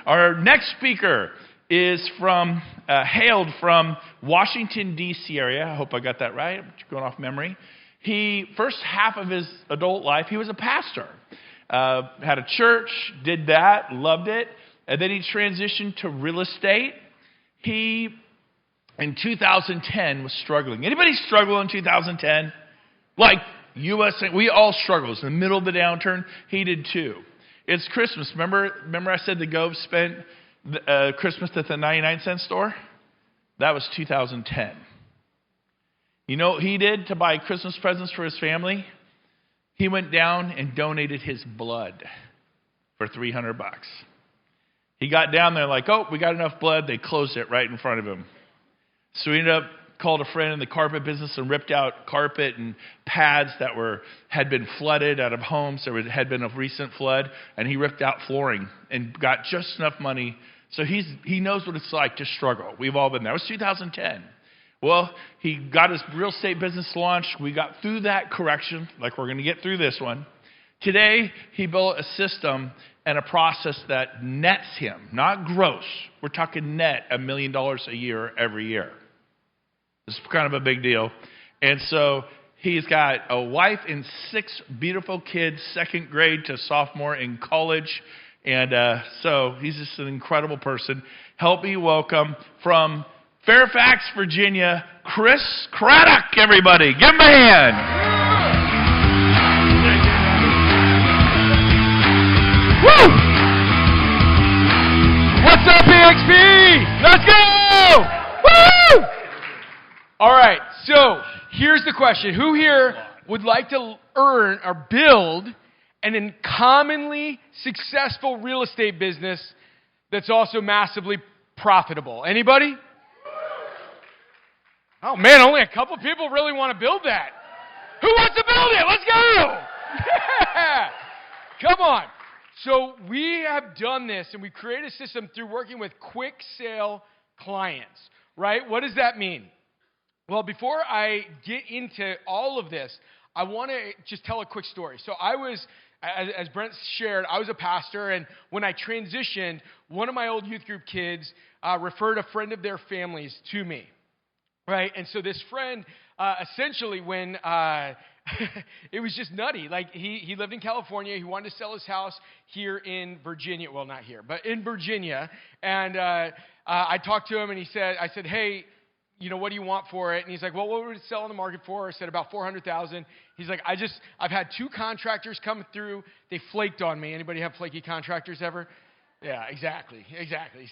Our next speaker is hailed from Washington, D.C. area. I hope I got that right. I'm going off memory. First half of his adult life, he was a pastor. Had a church, did that, loved it. And then he transitioned to real estate. He, in 2010, was struggling. Anybody struggle in 2010? Like USA, we all struggled. It was in the middle of the downturn. He did too. It's Christmas. Remember I said the Gove spent Christmas at the 99-cent store? That was 2010. You know what he did to buy Christmas presents for his family? He went down and donated his blood for $300. He got down there like, oh, we got enough blood. They closed it right in front of him. So he ended up called a friend in the carpet business and ripped out carpet and pads that had been flooded out of homes. There had been a recent flood, and he ripped out flooring and got just enough money. So he knows what it's like to struggle. We've all been there. It was 2010. Well, he got his real estate business launched. We got through that correction, like we're going to get through this one. Today, he built a system and a process that nets him, not gross. We're talking net $1 million a year every year. It's kind of a big deal. And so he's got a wife and 6 beautiful kids, second grade to sophomore in college. And so he's just an incredible person. Help me welcome from Fairfax, Virginia, Chris Craddock, everybody. Give him a hand. Woo! What's up, EXP? Let's go! Woo! All right, so here's the question. Who here would like to earn or build an uncommonly successful real estate business that's also massively profitable? Anybody? Oh, man, only a couple people really want to build that. Who wants to build it? Let's go! Yeah! Come on. So we have done this, and we created a system through working with quick sale clients, right? What does that mean? Well, before I get into all of this, I want to just tell a quick story. So I was, as Brent shared, I was a pastor, and when I transitioned, one of my old youth group kids referred a friend of their families to me, right? And so this friend, essentially when... it was just nutty. Like he lived in California. He wanted to sell his house here in Virginia. Well, not here, but in Virginia. And I talked to him, and I said, hey, you know, what do you want for it? And he's like, well, what would it sell on the market for? I said about $400,000. He's like, I've had 2 contractors come through. They flaked on me. Anybody have flaky contractors ever? Yeah, exactly.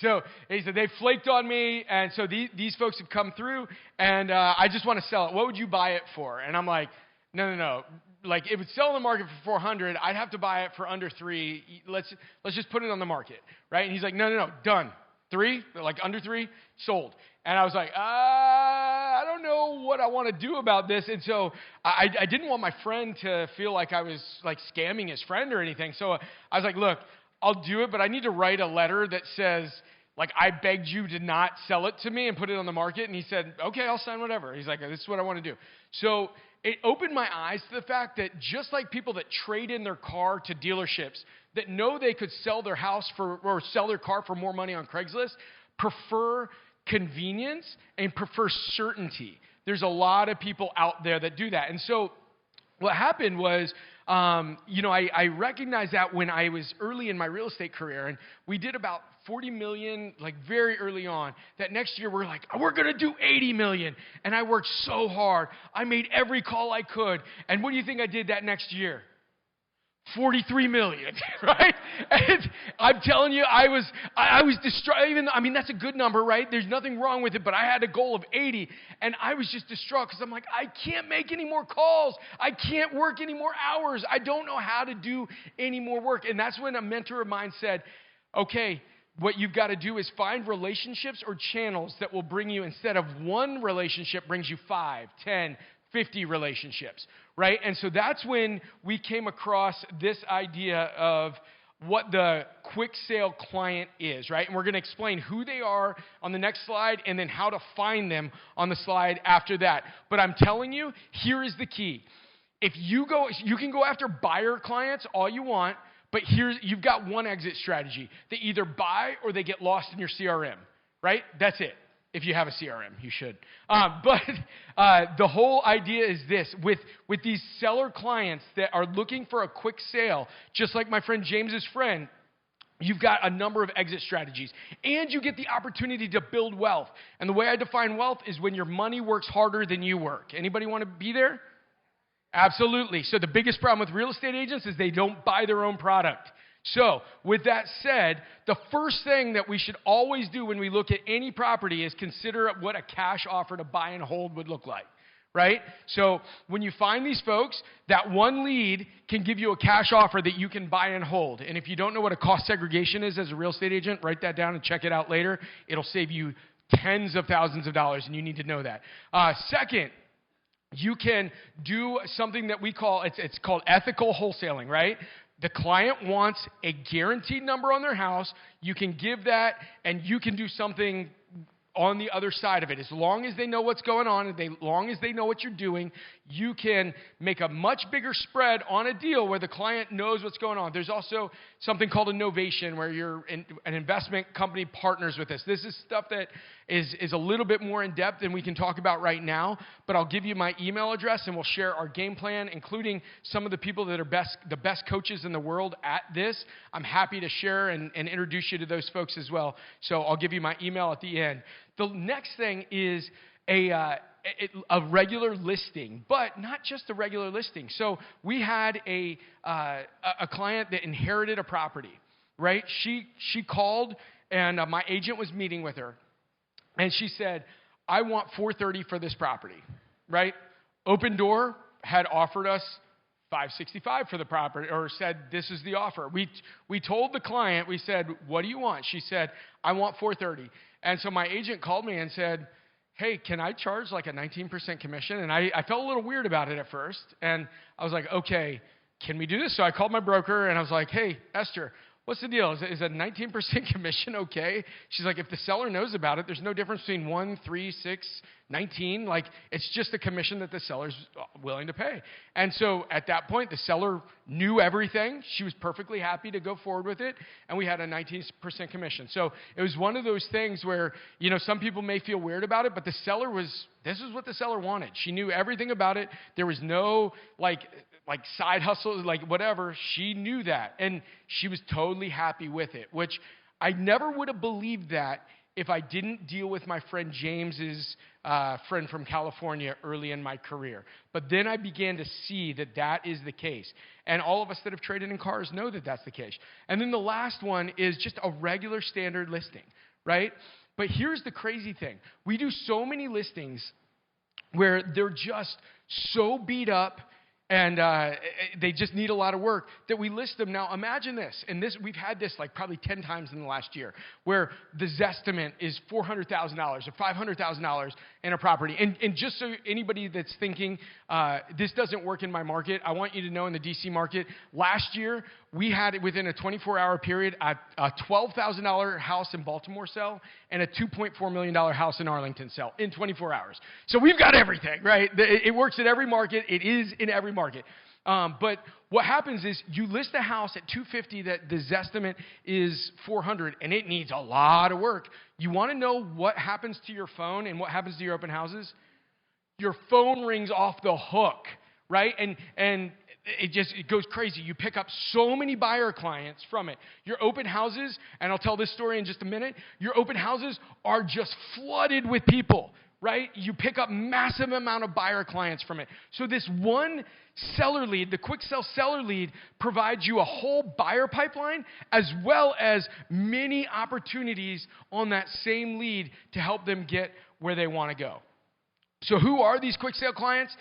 So he said, they flaked on me, and so these folks have come through, and I just want to sell it. What would you buy it for? And I'm like, no. Like, if it's selling on the market for $400,000, I'd have to buy it for under $3,000. Let's just put it on the market, right? And he's like, no, done. 3, like under 3, sold. And I was like, I don't know what I want to do about this. And so I didn't want my friend to feel like I was like scamming his friend or anything. So I was like, look, I'll do it, but I need to write a letter that says, like, I begged you to not sell it to me and put it on the market. And he said, okay, I'll sign whatever. He's like, this is what I want to do. So it opened my eyes to the fact that just like people that trade in their car to dealerships that know they could sell their house or sell their car for more money on Craigslist, prefer convenience and prefer certainty. There's a lot of people out there that do that. And so what happened was, I recognized that when I was early in my real estate career, and we did about 40 million, like very early on. That next year we're like, we're going to do 80 million. And I worked so hard. I made every call I could. And what do you think I did that next year? 43 million, right? And I'm telling you, I was distraught. That's a good number, right? There's nothing wrong with it, but I had a goal of 80, and I was just distraught because I'm like, I can't make any more calls. I can't work any more hours. I don't know how to do any more work. And that's when a mentor of mine said, okay, what you've got to do is find relationships or channels that will bring you, instead of one relationship, brings you 5, 10, 50 relationships, right? And so that's when we came across this idea of what the quick sale client is, right? And we're going to explain who they are on the next slide and then how to find them on the slide after that. But I'm telling you, here is the key. If you can go after buyer clients all you want, But you've got one exit strategy. They either buy or they get lost in your CRM, right? That's it. If you have a CRM, you should. But the whole idea is this. With these seller clients that are looking for a quick sale, just like my friend James's friend, you've got a number of exit strategies. And you get the opportunity to build wealth. And the way I define wealth is when your money works harder than you work. Anybody want to be there? Absolutely. So the biggest problem with real estate agents is they don't buy their own product. So, with that said, the first thing that we should always do when we look at any property is consider what a cash offer to buy and hold would look like, right? So, when you find these folks, that one lead can give you a cash offer that you can buy and hold. And if you don't know what a cost segregation is as a real estate agent, write that down and check it out later. It'll save you tens of thousands of dollars, and you need to know that. Second, you can do something that we call, it's called ethical wholesaling, right? The client wants a guaranteed number on their house. You can give that, and you can do something on the other side of it. As long as they know what's going on, and as long as they know what you're doing, you can make a much bigger spread on a deal where the client knows what's going on. There's also something called a novation where an investment company partners with us. This is stuff that is a little bit more in depth than we can talk about right now, but I'll give you my email address and we'll share our game plan, including some of the people that are the best coaches in the world at this. I'm happy to share and introduce you to those folks as well. So I'll give you my email at the end. The next thing is a regular listing, but not just a regular listing. So we had a client that inherited a property, right? She called, and my agent was meeting with her, and she said, I want $430 for this property, right? Open Door had offered us $565 for the property, or said, this is the offer. We told the client, we said, what do you want? She said, I want $430. And so my agent called me and said, hey, can I charge like a 19% commission? And I felt a little weird about it at first. And I was like, okay, can we do this? So I called my broker and I was like, hey, Esther, what's the deal? Is a 19% commission okay? She's like, if the seller knows about it, there's no difference between 1, 3, 6, 19. Like, it's just a commission that the seller's willing to pay. And so at that point, the seller knew everything. She was perfectly happy to go forward with it. And we had a 19% commission. So it was one of those things where, some people may feel weird about it, but this is what the seller wanted. She knew everything about it. There was no, like side hustle, like whatever. She knew that. And she was totally happy with it, which I never would have believed that if I didn't deal with my friend James's friend from California early in my career. But then I began to see that is the case. And all of us that have traded in cars know that that's the case. And then the last one is just a regular standard listing, right? But here's the crazy thing. We do so many listings where they're just so beat up and they just need a lot of work that we list them. Now, imagine this, and we've had this like probably 10 times in the last year, where the Zestimate is $400,000 or $500,000 in a property. And just so anybody that's thinking, this doesn't work in my market, I want you to know in the DC market, last year, we had within a 24-hour period a $12,000 house in Baltimore sell and a $2.4 million house in Arlington sell in 24 hours. So we've got everything, right? It works in every market. It is in every market. But what happens is you list a house at $250 that the Zestimate is $400, and it needs a lot of work. You want to know what happens to your phone and what happens to your open houses? Your phone rings off the hook, right? And it goes crazy. You pick up so many buyer clients from it. Your open houses, and I'll tell this story in just a minute, your open houses are just flooded with people, right? You pick up massive amount of buyer clients from it. So this one seller lead, the quick sell seller lead, provides you a whole buyer pipeline as well as many opportunities on that same lead to help them get where they want to go. So who are these quick sale clients?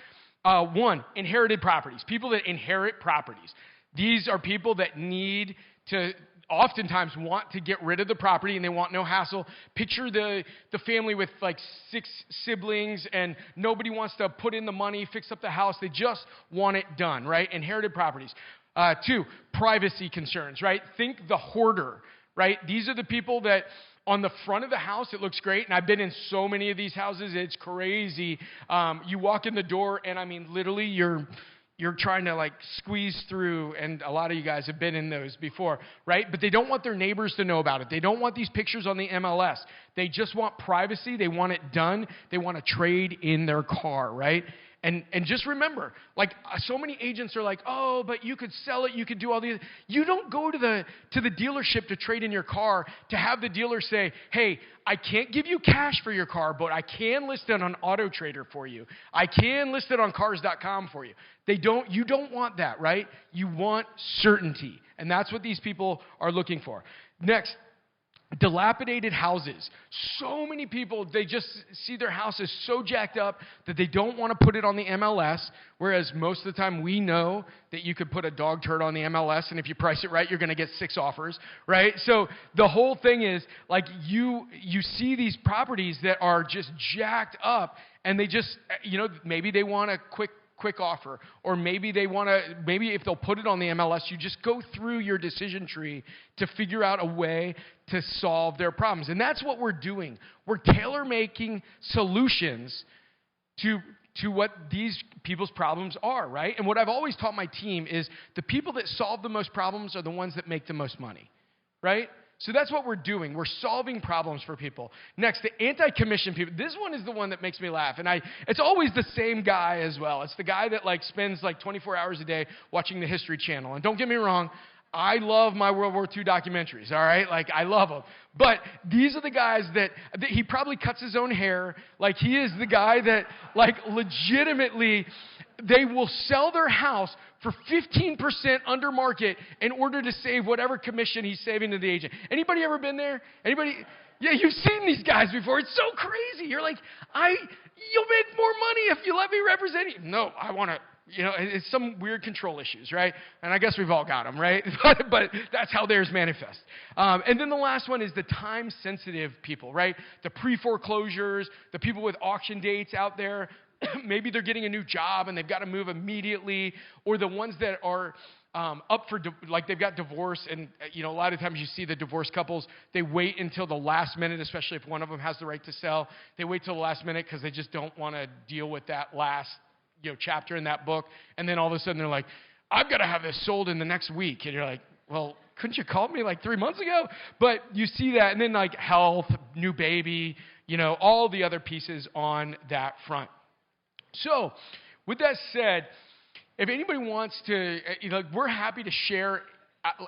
One, inherited properties, people that inherit properties. These are people that need to oftentimes want to get rid of the property and they want no hassle. Picture the family with like 6 siblings and nobody wants to put in the money, fix up the house. They just want it done, right? Inherited properties. 2, privacy concerns, right? Think the hoarder, right? These are the people that on the front of the house, it looks great, and I've been in so many of these houses, it's crazy. You walk in the door, and I mean, literally, you're you're trying to like squeeze through, and a lot of you guys have been in those before, right? But they don't want their neighbors to know about it. They don't want these pictures on the MLS. They just want privacy. They want it done. They want to trade in their car, right? And just remember, like so many agents are like, oh, but you could sell it, you could do all these. You don't go to the dealership to trade in your car to have the dealer say, hey, I can't give you cash for your car, but I can list it on Auto Trader for you. I can list it on Cars.com for you. You don't want that, right? You want certainty, and that's what these people are looking for. Next. Dilapidated houses. So many people, they just see their houses so jacked up that they don't want to put it on the MLS, whereas most of the time we know that you could put a dog turd on the MLS, and if you price it right, you're going to get 6 offers, right? So the whole thing is, like, you see these properties that are just jacked up, and they just, maybe they want a quick offer, or maybe if they'll put it on the MLS, you just go through your decision tree to figure out a way to solve their problems. And that's what we're doing. We're tailor-making solutions to what these people's problems are, right? And what I've always taught my team is the people that solve the most problems are the ones that make the most money, right? So that's what we're doing. We're solving problems for people. Next, the anti-commission people. This one is the one that makes me laugh. And it's always the same guy as well. It's the guy that like spends like 24 hours a day watching the History Channel. And don't get me wrong, I love my World War II documentaries, all right? Like, I love them. But these are the guys that he probably cuts his own hair. Like, he is the guy that, like, legitimately, they will sell their house for 15% under market in order to save whatever commission he's saving to the agent. Anybody ever been there? Anybody? Yeah, you've seen these guys before. It's so crazy. You're like, you'll make more money if you let me represent you. No, I want to. It's some weird control issues, right? And I guess we've all got them, right? but that's how theirs manifest. And then the last one is the time-sensitive people, right? The pre-foreclosures, the people with auction dates out there. Maybe they're getting a new job and they've got to move immediately, or the ones that are up for, like they've got divorce, and a lot of times you see the divorced couples, they wait until the last minute, especially if one of them has the right to sell. They wait till the last minute because they just don't want to deal with that last chapter in that book, and then all of a sudden they're like, I've got to have this sold in the next week, and you're like, well, couldn't you call me like 3 months ago? But you see that, and then like health, new baby, all the other pieces on that front. So, with that said, if anybody wants to, we're happy to share,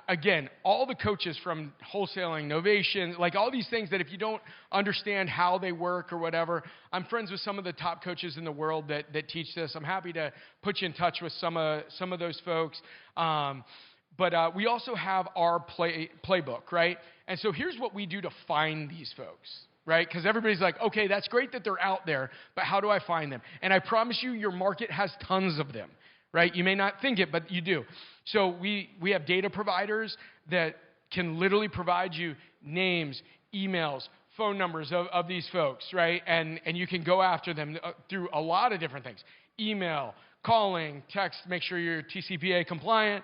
again, all the coaches from wholesaling, Novation, like all these things that if you don't understand how they work or whatever, I'm friends with some of the top coaches in the world that teach this. I'm happy to put you in touch with some of those folks. But we also have our playbook, right? And so here's what we do to find these folks. Right? Because everybody's like, okay, that's great that they're out there, but how do I find them? And I promise you, your market has tons of them, right? You may not think it, but you do. So we have data providers that can literally provide you names, emails, phone numbers of these folks, right? And you can go after them through a lot of different things. Email, calling, text, make sure you're TCPA compliant,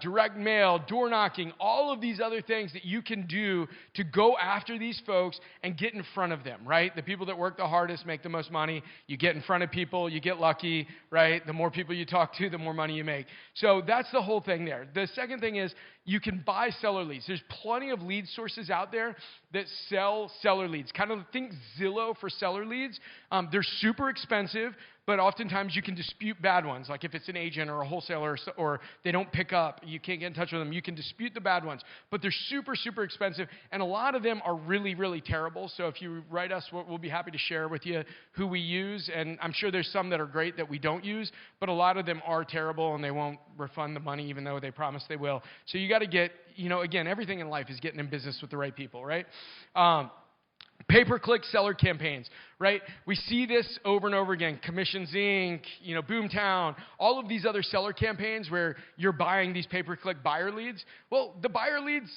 direct mail, door knocking, all of these other things that you can do to go after these folks and get in front of them, right? The people that work the hardest make the most money. You get in front of people, you get lucky, right? The more people you talk to, the more money you make. So that's the whole thing there. The second thing is you can buy seller leads. There's plenty of lead sources out there that sell seller leads. Kind of think Zillow for seller leads. They're super expensive, but oftentimes you can dispute bad ones. Like if it's an agent or a wholesaler or they don't pick up, you can't get in touch with them, you can dispute the bad ones. But they're super, super expensive, and a lot of them are really, really terrible. So if you write us, we'll be happy to share with you who we use. And I'm sure there's some that are great that we don't use, but a lot of them are terrible, and they won't refund the money even though they promise they will. So you got to get, again, everything in life is getting in business with the right people, right? Pay-per-click seller campaigns, right? We see this over and over again. Commissions Inc., Boomtown, all of these other seller campaigns where you're buying these pay-per-click buyer leads. Well, the buyer leads,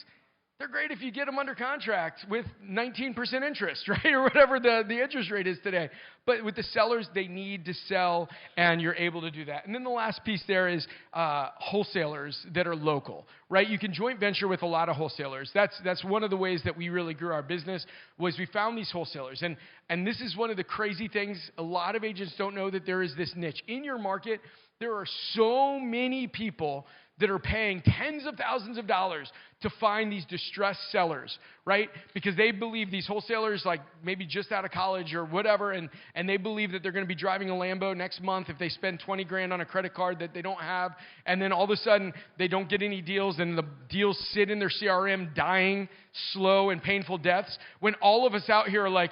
they're great if you get them under contract with 19% interest, right? Or whatever the interest rate is today. But with the sellers, they need to sell, and you're able to do that. And then the last piece there is wholesalers that are local, right? You can joint venture with a lot of wholesalers. That's one of the ways that we really grew our business was we found these wholesalers. And this is one of the crazy things. A lot of agents don't know that there is this niche. In your market, There are so many people that are paying tens of thousands of dollars to find these distressed sellers, right? Because they believe these wholesalers, like maybe just out of college or whatever, and they believe that they're going to be driving a Lambo next month if they spend 20 grand on a credit card that they don't have, and then all of a sudden they don't get any deals, and the deals sit in their CRM dying slow and painful deaths, when all of us out here are like,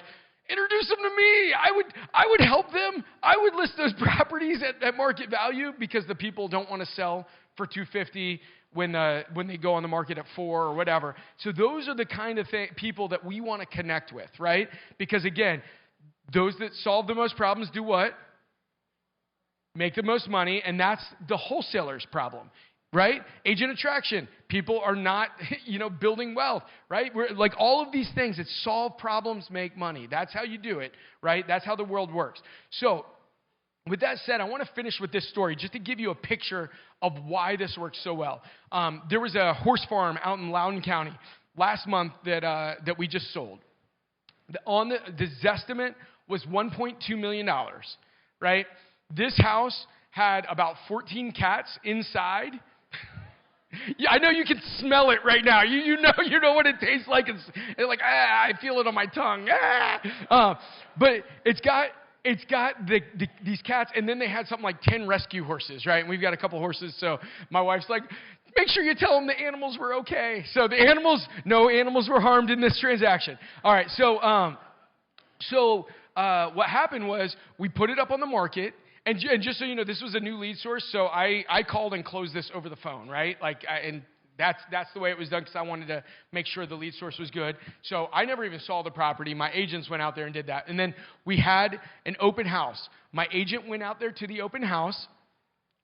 introduce them to me. I would help them. I would list those properties at market value, because the people don't want to sell for $250 when they go on the market at $4 or whatever. So those are the kind of people that we want to connect with, right? Because again, those that solve the most problems do what? Make the most money, and that's the wholesaler's problem, right? Agent attraction. People are not, building wealth, right? We're like all of these things that solve problems, make money. That's how you do it, right? That's how the world works. So with that said, I want to finish with this story just to give you a picture of why this works so well. There was a horse farm out in Loudoun County last month that we just sold. The Zestimate was $1.2 million, right? This house had about 14 cats inside. Yeah, I know you can smell it right now. You know what it tastes like. It's like, I feel it on my tongue. But it's got these cats, and then they had something like 10 rescue horses, right? And we've got a couple horses, so my wife's like, make sure you tell them the animals were okay. So no animals were harmed in this transaction. All right, so what happened was we put it up on the market, and just so you know, this was a new lead source, so I called and closed this over the phone, right? And that's the way it was done, because I wanted to make sure the lead source was good. So I never even saw the property. My agents went out there and did that. And then we had an open house. My agent went out there to the open house.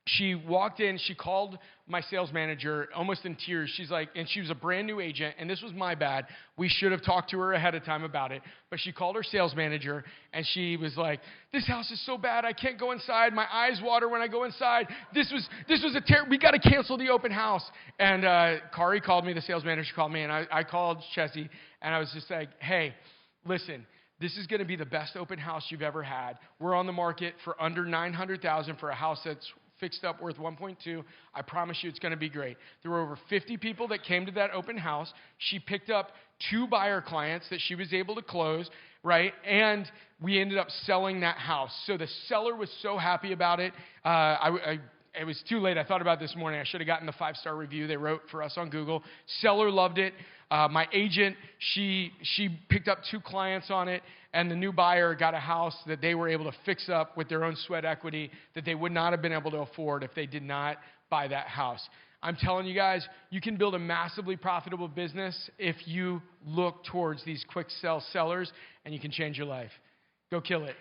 She walked in. She called my sales manager almost in tears. She's like, and she was a brand new agent, and this was my bad. We should have talked to her ahead of time about it. But she called her sales manager, and she was like, this house is so bad. I can't go inside. My eyes water when I go inside. This was we got to cancel the open house. And Kari called me, the sales manager called me, and I called Chessie, and I was just like, hey, listen, this is going to be the best open house you've ever had. We're on the market for under $900,000 for a house that's fixed up worth 1.2. I promise you it's going to be great. There were over 50 people that came to that open house. She picked up 2 buyer clients that she was able to close, right? And we ended up selling that house. So the seller was so happy about it. It was too late. I thought about it this morning. I should have gotten the 5-star review they wrote for us on Google. Seller loved it. My agent, she picked up 2 clients on it, and the new buyer got a house that they were able to fix up with their own sweat equity that they would not have been able to afford if they did not buy that house. I'm telling you guys, you can build a massively profitable business if you look towards these quick sell sellers, and you can change your life. Go kill it.